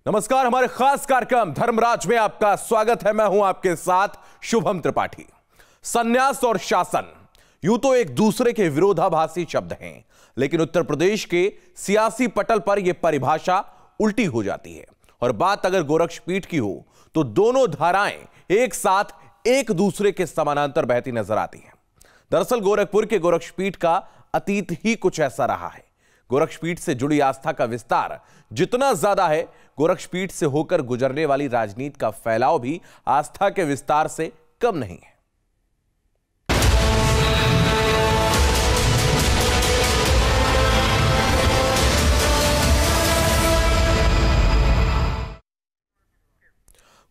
नमस्कार, हमारे खास कार्यक्रम धर्मराज में आपका स्वागत है। मैं हूं आपके साथ शुभम त्रिपाठी। संन्यास और शासन यूं तो एक दूसरे के विरोधाभासी शब्द हैं, लेकिन उत्तर प्रदेश के सियासी पटल पर यह परिभाषा उल्टी हो जाती है। और बात अगर गोरक्षपीठ की हो तो दोनों धाराएं एक साथ एक दूसरे के समानांतर बहती नजर आती हैं। दरअसल गोरखपुर के गोरक्षपीठ का अतीत ही कुछ ऐसा रहा है। गोरक्षपीठ से जुड़ी आस्था का विस्तार जितना ज्यादा है, गोरक्षपीठ से होकर गुजरने वाली राजनीति का फैलाव भी आस्था के विस्तार से कम नहीं है।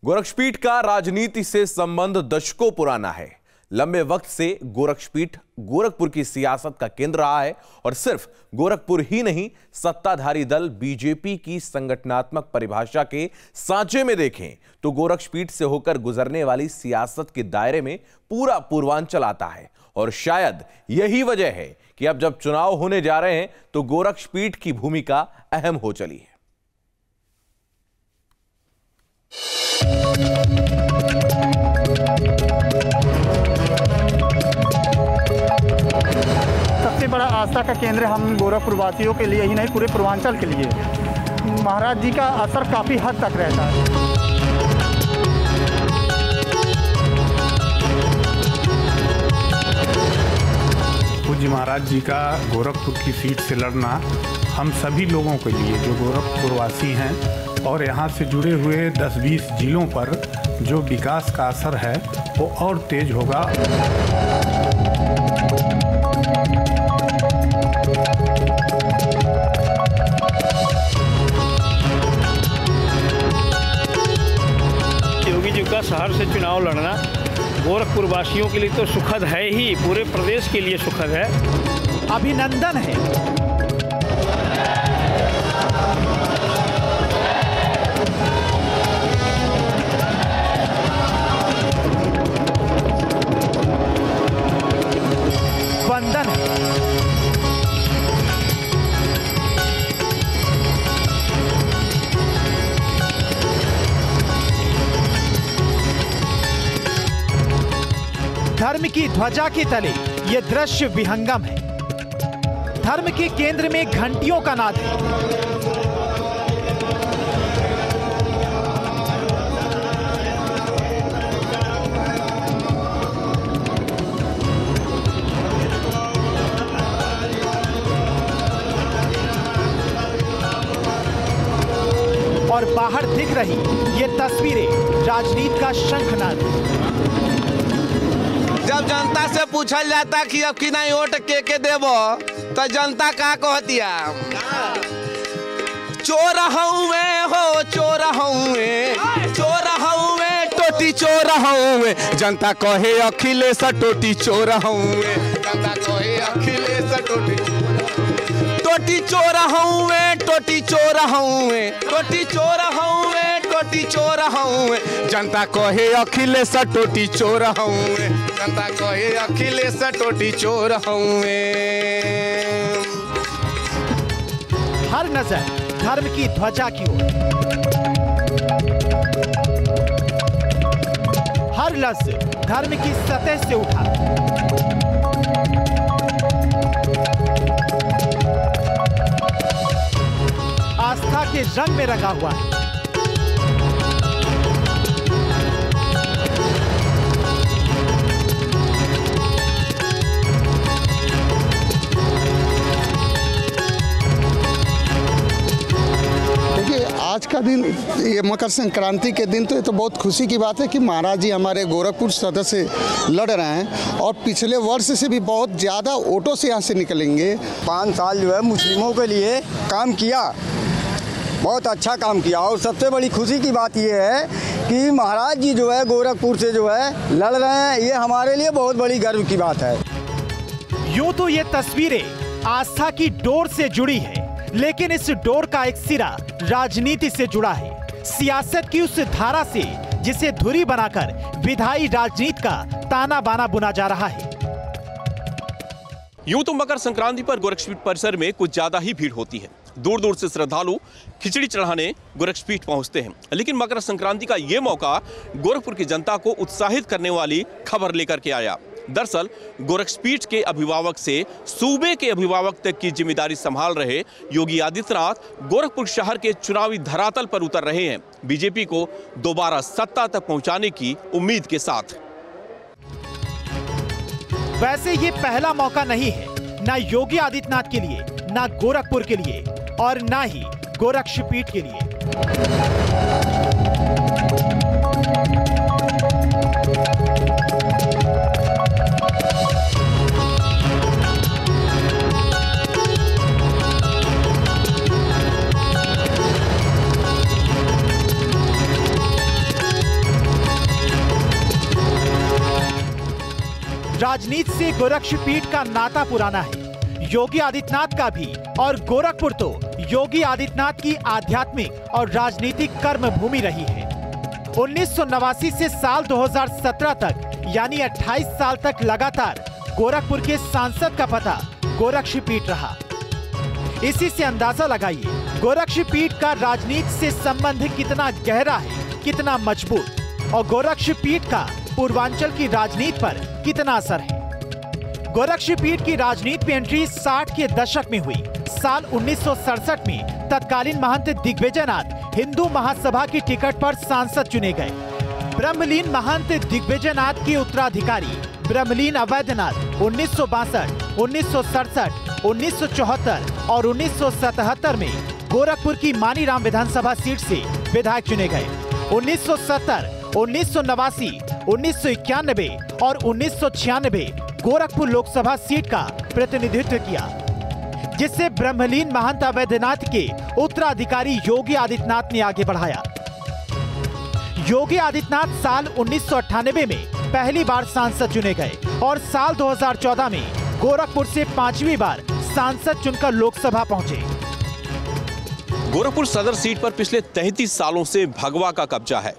गोरक्षपीठ का राजनीति से संबंध दशकों पुराना है। लंबे वक्त से गोरक्षपीठ गोरखपुर की सियासत का केंद्र रहा है और सिर्फ गोरखपुर ही नहीं, सत्ताधारी दल बीजेपी की संगठनात्मक परिभाषा के सांचे में देखें तो गोरक्षपीठ से होकर गुजरने वाली सियासत के दायरे में पूरा पूर्वांचल आता है। और शायद यही वजह है कि अब जब चुनाव होने जा रहे हैं तो गोरक्षपीठ की भूमिका अहम हो चली है। सबसे बड़ा आस्था का केंद्र हम गोरखपुर वासियों के लिए ही नहीं, पूरे पूर्वांचल के लिए महाराज जी का असर काफ़ी हद तक रहता है। पूज्य महाराज जी का गोरखपुर की सीट से लड़ना हम सभी लोगों के लिए जो गोरखपुर वासी हैं और यहाँ से जुड़े हुए 10-20 जिलों पर जो विकास का असर है वो और तेज होगा। योगी जी का शहर से चुनाव लड़ना गोरखपुर वासियों के लिए तो सुखद है ही, पूरे प्रदेश के लिए सुखद है। अभिनंदन है। वंदन है। धर्म की ध्वजा के तले ये दृश्य विहंगम है। धर्म के केंद्र में घंटियों का नाद है। और बाहर दिख रही ये तस्वीरें राजनीति का शंखनाद। जब जनता से पूछल जाता कि अब कि नहीं वोट के देवो तो जनता का कहतिया, चोर हऊँ हो चोर हऊँ, चोर हऊँ टोटी चोर हऊँ। जनता कहे अखिलेश टोटी चोर हऊँ, जनता कहे अखिलेश टोटी चोर हऊँ, टोटी चोर हऊँ, टोटी चोर हऊँ, टोटी चोर हऊँ। जनता कहे अखिलेश टोटी चोर हऊँ, जनता कहे अखिलेश टोटी चोर हऊँ। हर नजर धर्म की ध्वजा की ओर, हर लफ्ज धर्म की सतह से उठा। आस्था के रंग में रंगा हुआ है। आज का दिन, ये मकर संक्रांति के दिन, तो ये तो बहुत खुशी की बात है कि महाराज जी हमारे गोरखपुर सदर से लड़ रहे हैं और पिछले वर्ष से भी बहुत ज़्यादा वोटों से यहाँ से निकलेंगे। 5 साल जो है मुस्लिमों के लिए काम किया, बहुत अच्छा काम किया। और सबसे बड़ी खुशी की बात ये है कि महाराज जी जो है गोरखपुर से जो है लड़ रहे हैं, ये हमारे लिए बहुत बड़ी गर्व की बात है। यूं तो ये तस्वीरें आस्था की डोर से जुड़ी है, लेकिन इस डोर का एक सिरा राजनीति से जुड़ा है। सियासत की उस धारा से जिसे धुरी बनाकर विधायी राजनीति का ताना बाना बुना जा रहा है। यूं तो मकर संक्रांति पर गोरक्षपीठ परिसर में कुछ ज्यादा ही भीड़ होती है। दूर दूर से श्रद्धालु खिचड़ी चढ़ाने गोरक्षपीठ पहुंचते हैं, लेकिन मकर संक्रांति का ये मौका गोरखपुर की जनता को उत्साहित करने वाली खबर लेकर के आया। दरअसल गोरक्षपीठ के अभिभावक से सूबे के अभिभावक तक की जिम्मेदारी संभाल रहे योगी आदित्यनाथ गोरखपुर शहर के चुनावी धरातल पर उतर रहे हैं, बीजेपी को दोबारा सत्ता तक पहुंचाने की उम्मीद के साथ। वैसे ये पहला मौका नहीं है, ना योगी आदित्यनाथ के लिए, ना गोरखपुर के लिए और ना ही गोरक्षपीठ के लिए। राजनीति से गोरक्षपीठ का नाता पुराना है, योगी आदित्यनाथ का भी, और गोरखपुर तो योगी आदित्यनाथ की आध्यात्मिक और राजनीतिक कर्म भूमि रही है। 1989 से साल 2017 तक यानी 28 साल तक लगातार गोरखपुर के सांसद का पता गोरक्षपीठ रहा। इसी से अंदाजा लगाइए गोरक्षपीठ का राजनीति से संबंध कितना गहरा है, कितना मजबूत, और गोरक्षपीठ का पूर्वांचल की राजनीति पर कितना असर है। गोरक्षपीठ की राजनीति में एंट्री 60 के दशक में हुई। साल 1967 में तत्कालीन महंत दिग्विजयनाथ हिंदू महासभा की टिकट पर सांसद चुने गए। ब्रह्मलीन महंत दिग्विजयनाथ के उत्तराधिकारी ब्रह्मलीन अवैधनाथ 1962, 1967, 1974 और 1977 में गोरखपुर की मानीराम विधानसभा सीट से विधायक चुने गए। 1970, 1989, 1991 और 1996 गोरखपुर लोकसभा सीट का प्रतिनिधित्व किया, जिससे ब्रह्मलीन महंत अवैधनाथ के उत्तराधिकारी योगी आदित्यनाथ ने आगे बढ़ाया। योगी आदित्यनाथ साल 1998 में पहली बार सांसद चुने गए और साल 2014 में गोरखपुर से 5वीं बार सांसद चुनकर लोकसभा पहुंचे। गोरखपुर सदर सीट पर पिछले 33 सालों से भगवा का कब्जा है।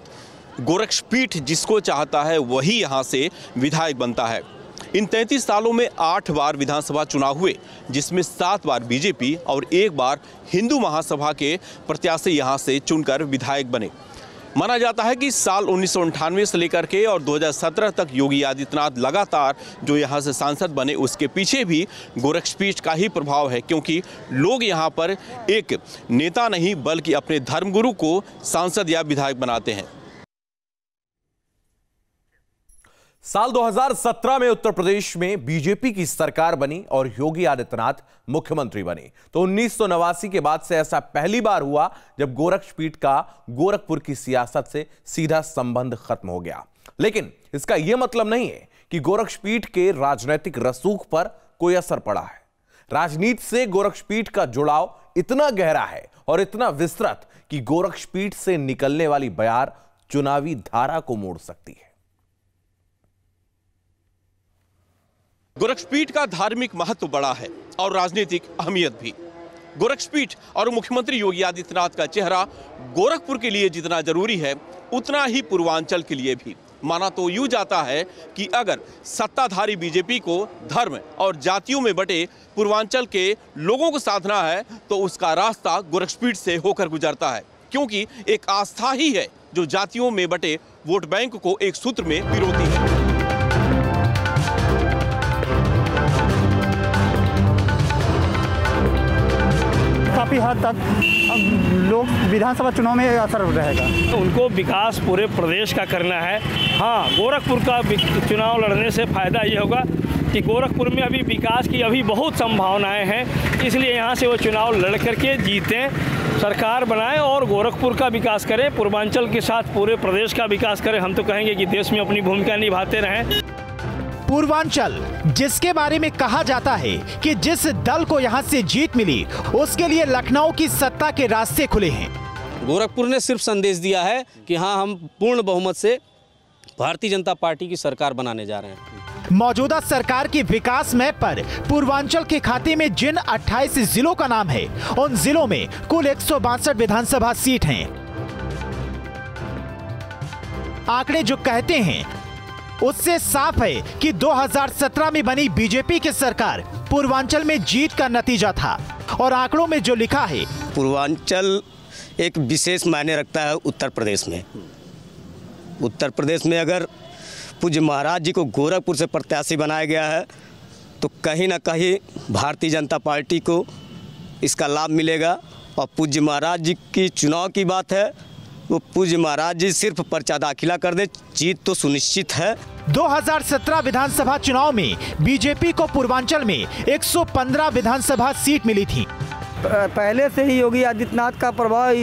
गोरक्षपीठ जिसको चाहता है वही यहां से विधायक बनता है। इन 33 सालों में 8 बार विधानसभा चुनाव हुए, जिसमें 7 बार बीजेपी और 1 बार हिंदू महासभा के प्रत्याशी यहां से चुनकर विधायक बने। माना जाता है कि साल 1998 से लेकर के और 2017 तक योगी आदित्यनाथ लगातार जो यहां से सांसद बने, उसके पीछे भी गोरक्षपीठ का ही प्रभाव है, क्योंकि लोग यहां पर एक नेता नहीं बल्कि अपने धर्मगुरु को सांसद या विधायक बनाते हैं। साल 2017 में उत्तर प्रदेश में बीजेपी की सरकार बनी और योगी आदित्यनाथ मुख्यमंत्री बने, तो 1989 के बाद से ऐसा पहली बार हुआ जब गोरक्षपीठ का गोरखपुर की सियासत से सीधा संबंध खत्म हो गया। लेकिन इसका यह मतलब नहीं है कि गोरक्षपीठ के राजनीतिक रसूख पर कोई असर पड़ा है। राजनीति से गोरक्षपीठ का जुड़ाव इतना गहरा है और इतना विस्तृत कि गोरक्षपीठ से निकलने वाली बयार चुनावी धारा को मोड़ सकती है। गोरक्षपीठ का धार्मिक महत्व बड़ा है और राजनीतिक अहमियत भी। गोरक्षपीठ और मुख्यमंत्री योगी आदित्यनाथ का चेहरा गोरखपुर के लिए जितना जरूरी है, उतना ही पूर्वांचल के लिए भी। माना तो यूं जाता है कि अगर सत्ताधारी बीजेपी को धर्म और जातियों में बटे पूर्वांचल के लोगों को साधना है, तो उसका रास्ता गोरक्षपीठ से होकर गुजरता है, क्योंकि एक आस्था ही है जो जातियों में बटे वोट बैंक को एक सूत्र में पिरोती है। काफ़ी हद तक लोग विधानसभा चुनाव में असर रहेगा। उनको विकास पूरे प्रदेश का करना है। हाँ, गोरखपुर का चुनाव लड़ने से फ़ायदा ये होगा कि गोरखपुर में अभी विकास की अभी बहुत संभावनाएं हैं, इसलिए यहाँ से वो चुनाव लड़ करके जीतें, सरकार बनाएं और गोरखपुर का विकास करें, पूर्वांचल के साथ पूरे प्रदेश का विकास करें। हम तो कहेंगे कि देश में अपनी भूमिका निभाते रहें। पूर्वांचल, जिसके बारे में कहा जाता है कि जिस दल को यहां से जीत मिली उसके लिए लखनऊ की सत्ता के रास्ते खुले हैं। गोरखपुर ने सिर्फ संदेश दिया है कि हाँ, हम पूर्ण बहुमत से भारतीय जनता पार्टी की सरकार बनाने जा रहे हैं। मौजूदा सरकार की विकास मैप पर पूर्वांचल के खाते में जिन 28 जिलों का नाम है, उन जिलों में कुल 162 विधानसभा सीट हैं। आंकड़े जो कहते हैं उससे साफ है कि 2017 में बनी बीजेपी की सरकार पूर्वांचल में जीत का नतीजा था और आंकड़ों में जो लिखा है, पूर्वांचल एक विशेष मायने रखता है उत्तर प्रदेश में। उत्तर प्रदेश में अगर पूज्य महाराज जी को गोरखपुर से प्रत्याशी बनाया गया है तो कहीं ना कहीं भारतीय जनता पार्टी को इसका लाभ मिलेगा। और पूज्य महाराज जी की चुनाव की बात है, वो पूज्य महाराज जी सिर्फ पर्चा दाखिला कर दे, जीत तो सुनिश्चित है। 2017 विधानसभा चुनाव में बीजेपी को पूर्वांचल में 115 विधानसभा सीट मिली थी। पहले से ही योगी आदित्यनाथ का प्रभाव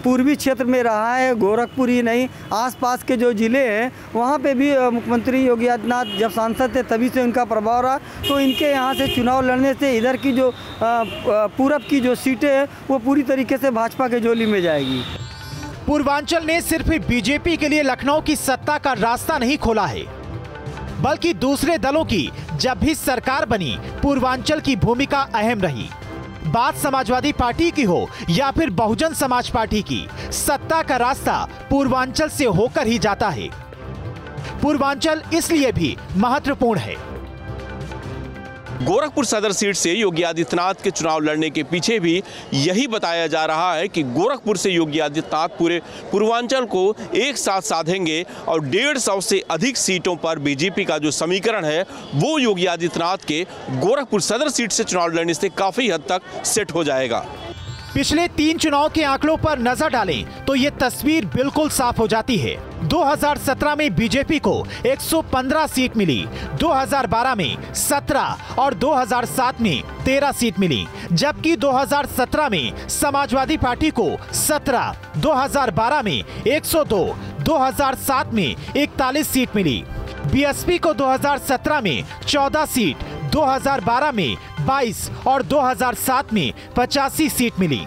पूर्वी क्षेत्र में रहा है। गोरखपुर ही नहीं, आसपास के जो ज़िले हैं वहाँ पे भी मुख्यमंत्री योगी आदित्यनाथ जब सांसद थे तभी से उनका प्रभाव रहा। तो इनके यहाँ से चुनाव लड़ने से इधर की जो पूरब की जो सीटें हैं वो पूरी तरीके से भाजपा के झोली में जाएगी। पूर्वांचल ने सिर्फ बीजेपी के लिए लखनऊ की सत्ता का रास्ता नहीं खोला है, बल्कि दूसरे दलों की जब भी सरकार बनी पूर्वांचल की भूमिका अहम रही। बात समाजवादी पार्टी की हो या फिर बहुजन समाज पार्टी की, सत्ता का रास्ता पूर्वांचल से होकर ही जाता है। पूर्वांचल इसलिए भी महत्वपूर्ण है। गोरखपुर सदर सीट से योगी आदित्यनाथ के चुनाव लड़ने के पीछे भी यही बताया जा रहा है कि गोरखपुर से योगी आदित्यनाथ पूरे पूर्वांचल को एक साथ साधेंगे और 150 से अधिक सीटों पर बीजेपी का जो समीकरण है वो योगी आदित्यनाथ के गोरखपुर सदर सीट से चुनाव लड़ने से काफ़ी हद तक सेट हो जाएगा। पिछले 3 चुनाव के आंकड़ों पर नजर डालें तो ये तस्वीर बिल्कुल साफ हो जाती है। 2017 में बीजेपी को 115 सीट मिली, 2012 में 17 और 2007 में 13 सीट मिली, जबकि 2017 में समाजवादी पार्टी को 17, 2012 में 102, 2007 में 41 सीट मिली। बीएसपी को 2017 में 14 सीट, 2012 में 22 और 2007 में 85 सीट मिली।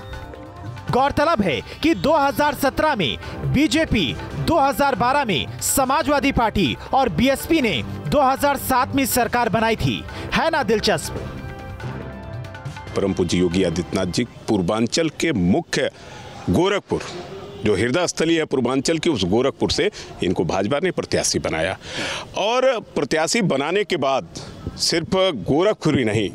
गौरतलब है कि 2017 में बीजेपी, 2012 में समाजवादी पार्टी और बीएसपी ने 2007 में सरकार बनाई थी। है ना दिलचस्प? परम पूज्य योगी आदित्यनाथ जी पूर्वांचल के मुख्य गोरखपुर, जो हृदय स्थली है पूर्वांचल की, उस गोरखपुर से इनको भाजपा ने प्रत्याशी बनाया। और प्रत्याशी बनाने के बाद सिर्फ गोरखपुर ही नहीं,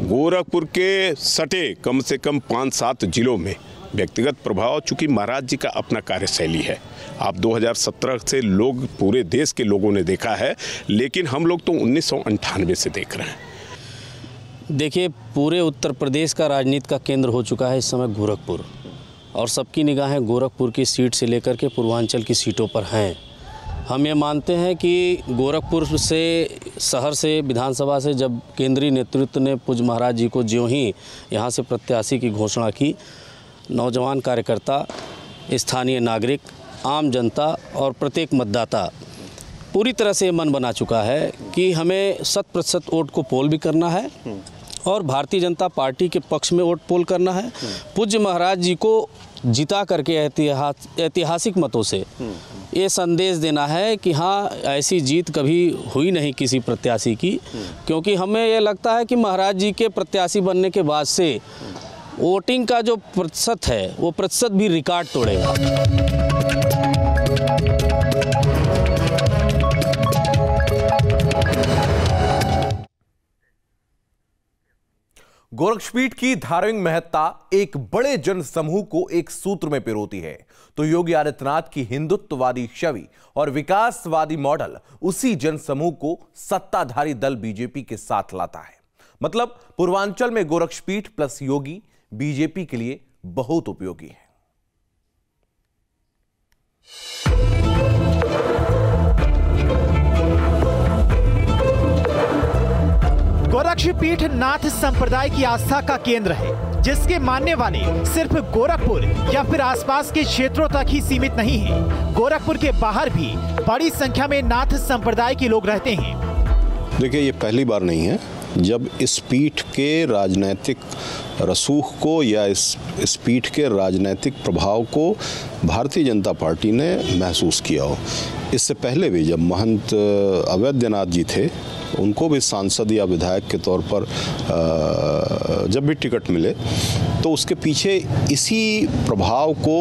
गोरखपुर के सटे कम से कम 5-7 जिलों में व्यक्तिगत प्रभाव, चूँकि महाराज जी का अपना कार्यशैली है। आप 2017 से लोग, पूरे देश के लोगों ने देखा है, लेकिन हम लोग तो 1998 से देख रहे हैं। देखिए, पूरे उत्तर प्रदेश का राजनीति का केंद्र हो चुका है इस समय गोरखपुर, और सबकी निगाहें गोरखपुर की सीट से लेकर के पूर्वांचल की सीटों पर हैं। हम ये मानते हैं कि गोरखपुर से, शहर से, विधानसभा से जब केंद्रीय नेतृत्व ने पूज्य महाराज जी को ज्यों ही यहाँ से प्रत्याशी की घोषणा की, नौजवान कार्यकर्ता, स्थानीय नागरिक, आम जनता और प्रत्येक मतदाता पूरी तरह से मन बना चुका है कि हमें 100% वोट को पोल भी करना है और भारतीय जनता पार्टी के पक्ष में वोट पोल करना है। पूज्य महाराज जी को जिता करके ऐतिहासिक मतों से ये संदेश देना है कि हाँ, ऐसी जीत कभी हुई नहीं किसी प्रत्याशी की, क्योंकि हमें ये लगता है कि महाराज जी के प्रत्याशी बनने के बाद से वोटिंग का जो प्रतिशत है वो प्रतिशत भी रिकॉर्ड तोड़ेगा। गोरक्षपीठ की धार्मिक महत्ता एक बड़े जन समूह को एक सूत्र में पिरोती है, तो योगी आदित्यनाथ की हिंदुत्ववादी छवि और विकासवादी मॉडल उसी जन समूह को सत्ताधारी दल बीजेपी के साथ लाता है। मतलब पूर्वांचल में गोरक्षपीठ प्लस योगी बीजेपी के लिए बहुत उपयोगी है। गोरक्षपीठ नाथ संप्रदाय की आस्था का केंद्र है, जिसके मानने वाले सिर्फ गोरखपुर या फिर आसपास के क्षेत्रों तक ही सीमित नहीं है। गोरखपुर के बाहर भी बड़ी संख्या में नाथ संप्रदाय के लोग रहते हैं। देखिए, ये पहली बार नहीं है जब इस पीठ के राजनीतिक रसूख को या इस पीठ के राजनीतिक प्रभाव को भारतीय जनता पार्टी ने महसूस किया हो। इससे पहले भी जब महंत अवैधनाथ जी थे, उनको भी सांसद या विधायक के तौर पर जब भी टिकट मिले तो उसके पीछे इसी प्रभाव को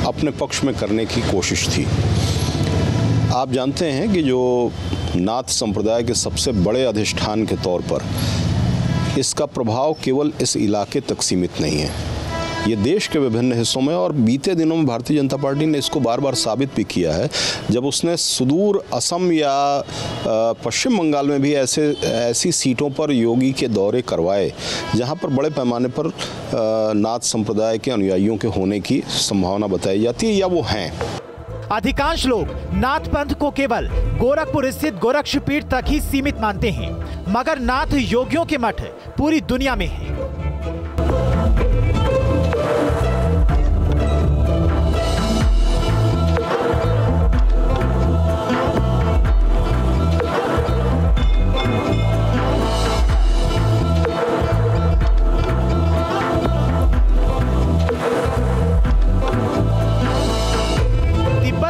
अपने पक्ष में करने की कोशिश थी। आप जानते हैं कि जो नाथ संप्रदाय के सबसे बड़े अधिष्ठान के तौर पर इसका प्रभाव केवल इस इलाके तक सीमित नहीं है, ये देश के विभिन्न हिस्सों में, और बीते दिनों में भारतीय जनता पार्टी ने इसको बार बार साबित भी किया है जब उसने सुदूर असम या पश्चिम बंगाल में भी ऐसी सीटों पर योगी के दौरे करवाए जहां पर बड़े पैमाने पर नाथ संप्रदाय के अनुयायियों के होने की संभावना बताई जाती है या वो हैं। अधिकांश लोग नाथ पंथ को केवल गोरखपुर स्थित गोरक्षपीठ तक ही सीमित मानते हैं, मगर नाथ योगियों के मठ पूरी दुनिया में हैं।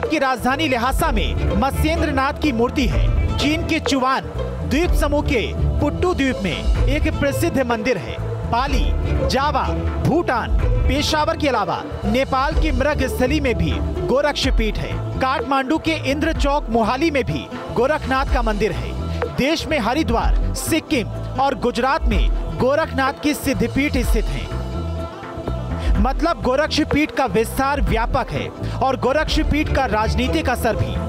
की राजधानी ल्हासा में मत्स्येंद्र नाथ की मूर्ति है। चीन के चुवान द्वीप समूह के पुट्टू द्वीप में एक प्रसिद्ध मंदिर है। बाली, जावा, भूटान, पेशावर के अलावा नेपाल की मृगस्थली में भी गोरक्षपीठ है। काठमांडू के इंद्र चौक मोहाली में भी गोरखनाथ का मंदिर है। देश में हरिद्वार, सिक्किम और गुजरात में गोरखनाथ की सिद्धपीठ स्थित है। मतलब गोरक्षपीठ का विस्तार व्यापक है और गोरक्षपीठ का राजनीतिक असर भी।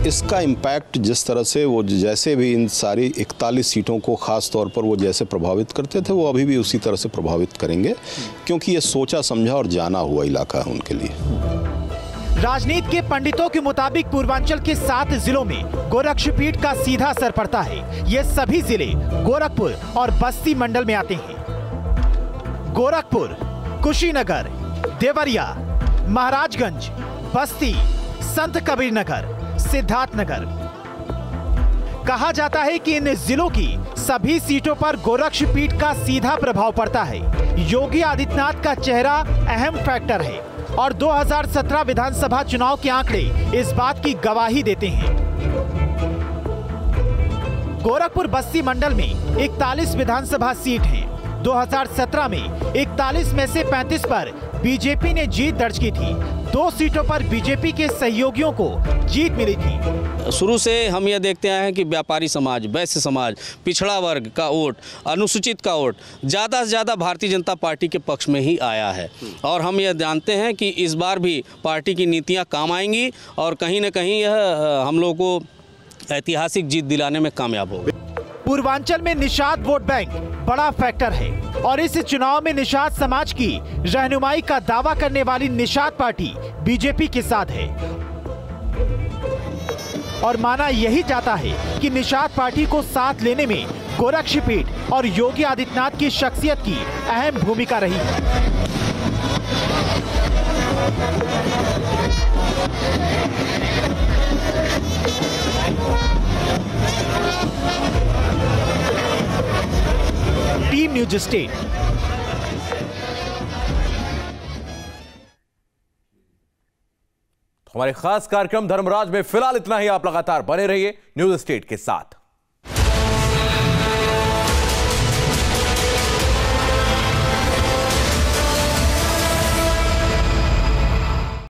इसका इम्पैक्ट जिस तरह से वो जैसे भी इन सारी 41 सीटों को ख़ास तौर पर वो जैसे प्रभावित करते थे वो अभी भी उसी तरह से प्रभावित करेंगे, क्योंकि ये सोचा समझा और जाना हुआ इलाका है उनके लिए। राजनीति के पंडितों के मुताबिक पूर्वांचल के 7 जिलों में गोरक्षपीठ का सीधा असर पड़ता है। ये सभी जिले गोरखपुर और बस्ती मंडल में आते हैं। गोरखपुर, कुशीनगर, देवरिया, महाराजगंज, बस्ती, संत कबीर नगर, सिद्धार्थनगर। कहा जाता है कि इन जिलों की सभी सीटों पर गोरक्षपीठ का सीधा प्रभाव पड़ता है। योगी आदित्यनाथ का चेहरा अहम फैक्टर है और 2017 विधानसभा चुनाव के आंकड़े इस बात की गवाही देते हैं। गोरखपुर बस्ती मंडल में 41 विधानसभा सीट हैं। 2017 में 41 में से 35 पर बीजेपी ने जीत दर्ज की थी। 2 सीटों पर बीजेपी के सहयोगियों को जीत मिली थी। शुरू से हम यह देखते आए हैं कि व्यापारी समाज, वैश्य समाज, पिछड़ा वर्ग का वोट, अनुसूचित का वोट ज़्यादा से ज़्यादा भारतीय जनता पार्टी के पक्ष में ही आया है और हम यह जानते हैं कि इस बार भी पार्टी की नीतियां काम आएंगी और कहीं न कहीं यह हम लोगों को ऐतिहासिक जीत दिलाने में कामयाब होगी। पूर्वांचल में निषाद वोट बैंक बड़ा फैक्टर है और इस चुनाव में निषाद समाज की रहनुमाई का दावा करने वाली निषाद पार्टी बीजेपी के साथ है और माना यही जाता है कि निषाद पार्टी को साथ लेने में गोरक्षपीठ और योगी आदित्यनाथ की शख्सियत की अहम भूमिका रही है। Team news state. हमारे खास कार्यक्रम धर्मराज में फिलहाल इतना ही। आप लगातार बने रहिए न्यूज स्टेट के साथ।